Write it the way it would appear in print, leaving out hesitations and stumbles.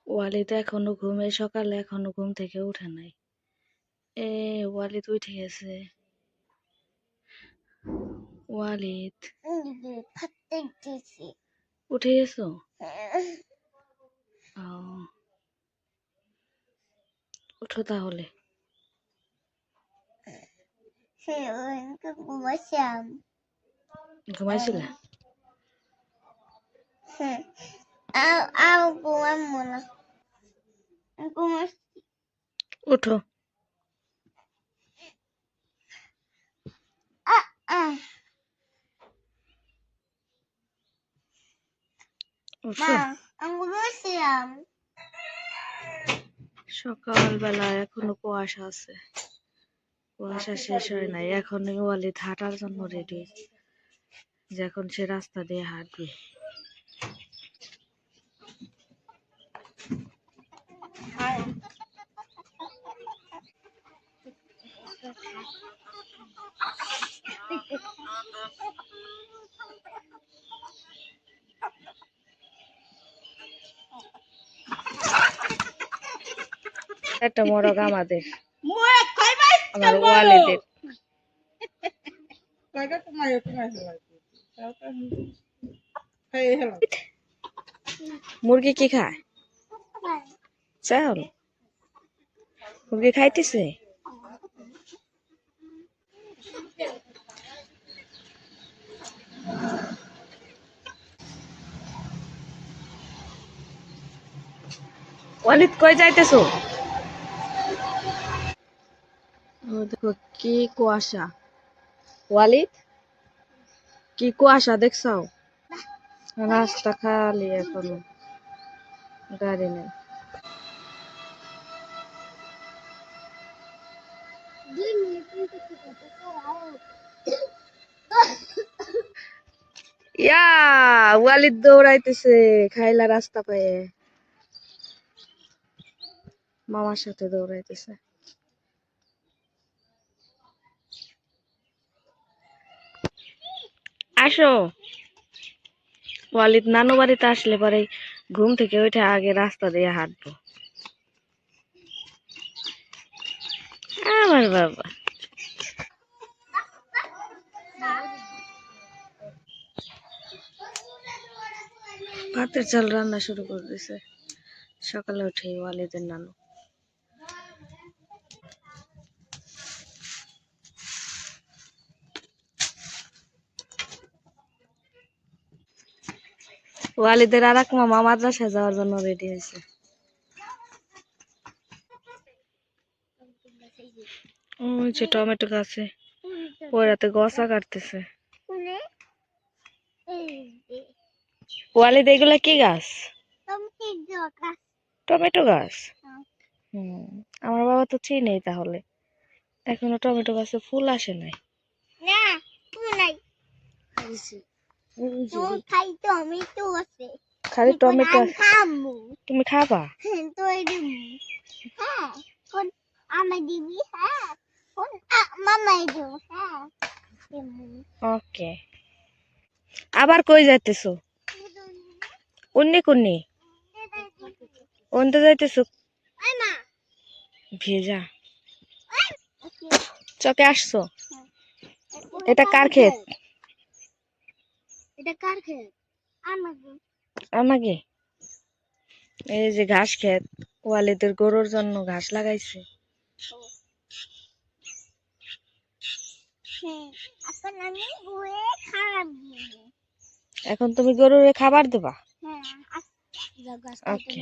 ওয়ালিদ এখনো ঘুমে, সকালে এখনো ঘুম থেকে উঠে নাই। ওয়ালিদ উঠে গেছে। ওয়ালিদ উঠে গেছো? উঠো তাহলে। ঘুমাইছিলা? উঠো। সকালবেলা এখনো কুয়াশা আছে, কুয়াশা শেষ হয় নাই। এখন ওয়ালিদ হাঁটার জন্য রেডি, যখন সে রাস্তা দিয়ে হাঁটবে। একটা মোরগ আমাদের, আমার ওয়ালিদের। মুরগি কি খায়? চাল মুরগি খাইতেছে। ওয়ালিদ কই যাইতেছো? দেখো কি কুয়াশা। ওয়ালিদ কি কুয়াশা দেখছো? রাস্তা খালি, এখনো গাড়ি নেই। ইয়া ওয়ালিদ দৌড়াইতেছে খাইলা রাস্তা পায়ে, মামার সাথে দৌড়াইতেছে। আসো। ওয়ালিদ নানু বাড়িতে আসলে পরে ঘুম থেকে উঠে আগে রাস্তা দিয়ে হাঁটবো। আমার বাবা ভাতের চাল রান্না শুরু করে দিছে সকালে উঠে ওয়ালিদের নানু। ওয়ালিদের আর এক মামা মাদ্রাসায় যাওয়ার জন্য রেডি হয়েছে। ওই যে টমেটো গাছে ওরাতে গসা কাটতেছে। ওয়ালিদ এগুলা কি গাছ? টমেটো গাছ। আমার বাবা তো চিনেই, তাহলে এখনো টমেটো গাছে ফুল আসে নাই। খালি টমেটো। তুমি খাবা? ওকে। আবার কই যাইতেছো? উন্নি কুন্নি ওনতে যাইতেছো? ভেজা চকে আসছো? এটা কার ক্ষেত? আমাকে। এই যে ঘাস ক্ষেত, ওয়ালিদের গরুর জন্য ঘাস লাগাইছে। এখন তুমি গরুরে খাবার দেবা? ওকে।